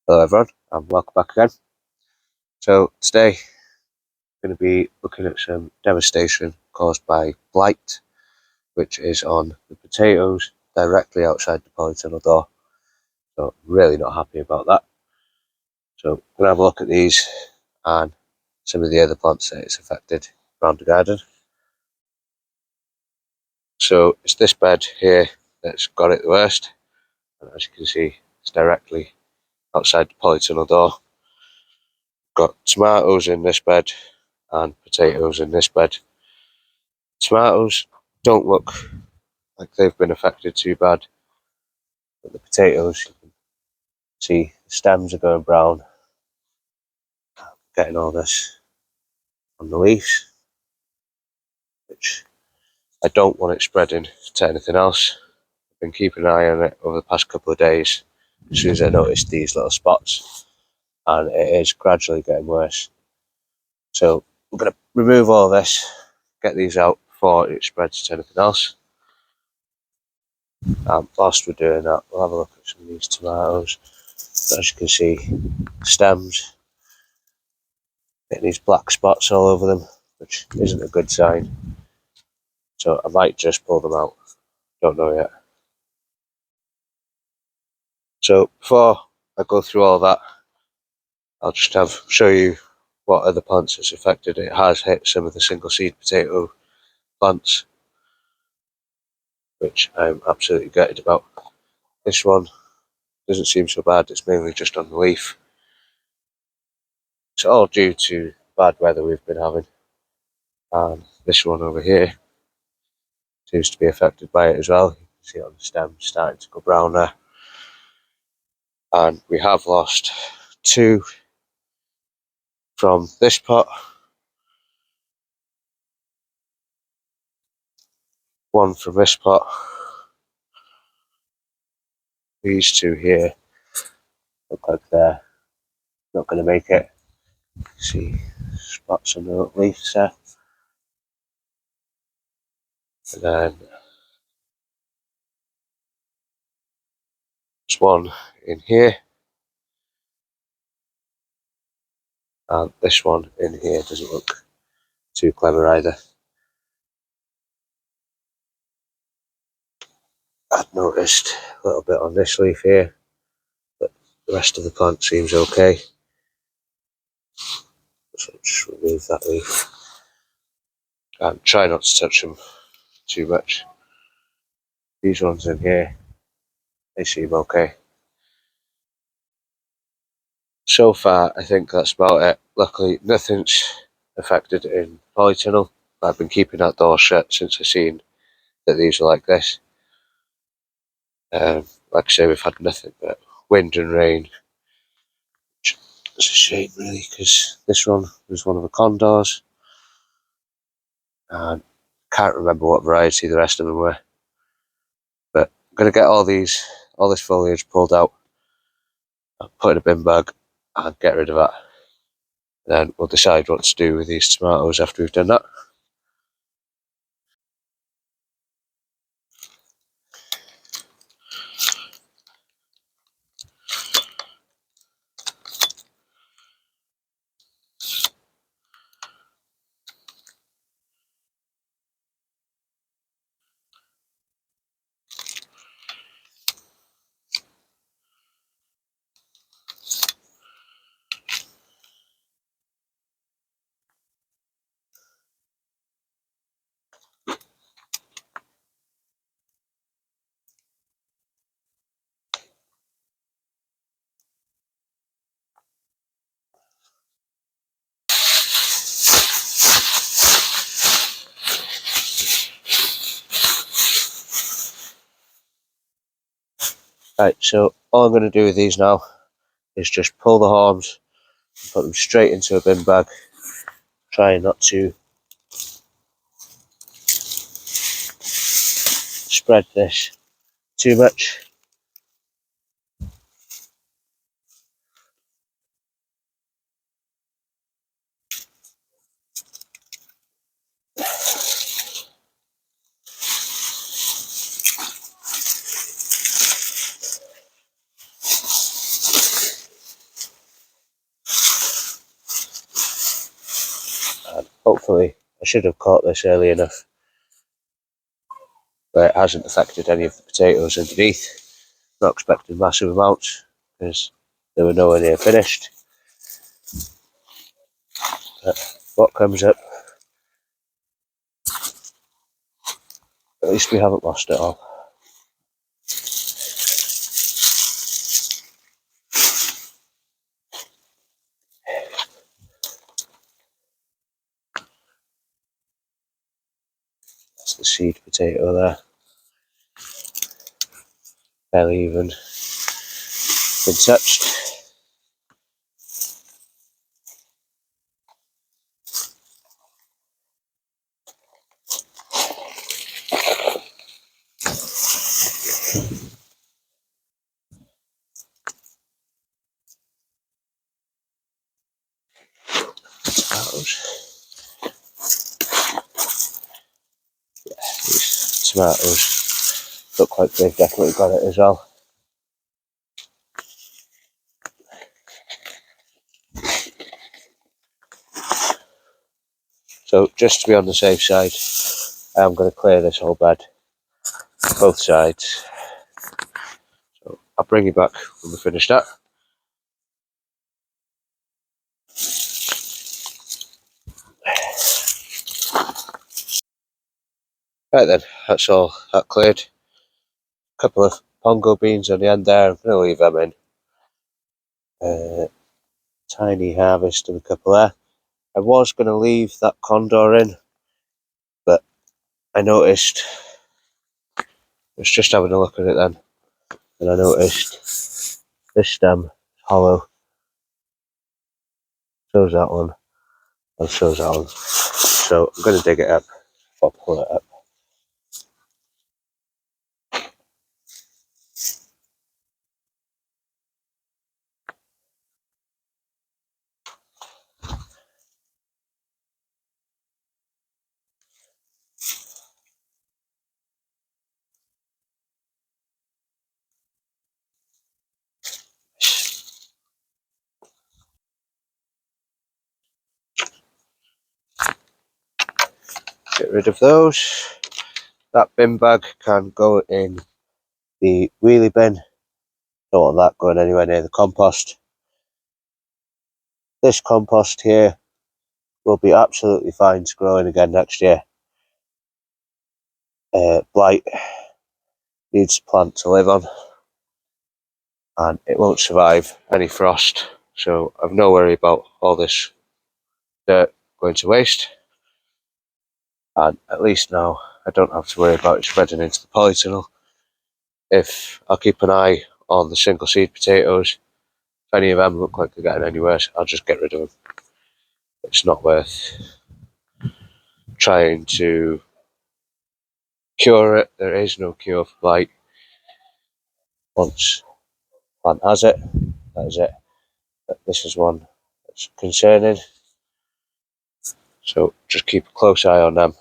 Hello everyone and welcome back again. So today I'm going to be looking at some devastation caused by blight, which is on the potatoes directly outside the polytunnel door. So I'm really not happy about that. So I'm going to have a look at these and some of the other plants that it's affected around the garden. So it's this bed here that's got it the worst, and as you can see it's directly outside the polytunnel door. Got tomatoes in this bed and potatoes in this bed. Tomatoes don't look like they've been affected too bad, but the potatoes, you can see the stems are going brown, getting all this on the leaves, which I don't want it spreading to anything else. I've been keeping an eye on it over the past couple of days as soon as I noticed these little spots, and it is gradually getting worse. So I'm going to remove all this, get these out before it spreads to anything else. Whilst we're doing that, we'll have a look at some of these tomatoes. As you can see, stems getting these black spots all over them, which isn't a good sign. So I might just pull them out, don't know yet. So before I go through all that, I'll just show you what other plants it's affected. It has hit some of the single seed potato plants, which I'm absolutely gutted about. This one doesn't seem so bad, it's mainly just on the leaf. It's all due to bad weather we've been having. And this one over here seems to be affected by it as well. You can see it on the stem starting to go brown there. And we have lost two from this pot, one from this pot. These two here look like they're not going to make it. See spots on the leaves there. And then there's one in here, and this one in here doesn't look too clever either. I've noticed a little bit on this leaf here, but the rest of the plant seems okay. So I'll just remove that leaf and try not to touch them too much. These ones in here, they seem okay. So far, I think that's about it. Luckily, nothing's affected in polytunnel. I've been keeping that door shut since I seen that these are like this. Like I say, we've had nothing but wind and rain. It's a shame, really, because this one was one of the condors, and I can't remember what variety the rest of them were. But I'm going to get all this foliage pulled out, put in a bin bag, and get rid of that. Then we'll decide what to do with these tomatoes after we've done that. Right, so all I'm going to do with these now is just pull the horns and put them straight into a bin bag, trying not to spread this too much. And hopefully I should have caught this early enough where it hasn't affected any of the potatoes underneath. Not expecting massive amounts because they were nowhere near finished. But what comes up, at least we haven't lost it all. That's the seed potato there. Barely even been touched. These tomatoes look like they've definitely got it as well. So just to be on the safe side, I am going to clear this whole bed, both sides. So I'll bring you back when we finish that. Right then, that's all that cleared. A couple of pongo beans on the end there, I'm going to leave them in. Tiny harvest and a couple there. I was going to leave that condor in, but I noticed, I was just having a look at it then, and I noticed this stem is hollow. So's that one, and so's that one. So I'm going to dig it up, or pull it up. Get rid of those. That bin bag can go in the wheelie bin. Don't want that going anywhere near the compost. This compost here will be absolutely fine to grow in again next year. Blight needs a plant to live on, and it won't survive any frost, so I've no worry about all this dirt going to waste. And at least now I don't have to worry about it spreading into the polytunnel. If I'll keep an eye on the single seed potatoes, if any of them look like they're getting any worse, I'll just get rid of them. It's not worth trying to cure it. There is no cure for blight. Once plant has it, that is it. But this is one that's concerning, so just keep a close eye on them.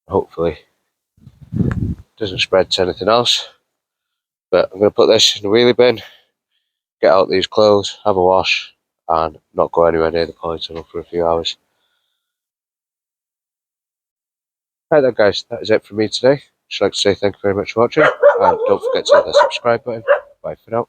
Hopefully it doesn't spread to anything else. But I'm going to put this in the wheelie bin, get out these clothes, have a wash, and not go anywhere near the polytunnel for a few hours. Right then guys, that is it from me today. Just like to say thank you very much for watching, and don't forget to hit the subscribe button. Bye for now.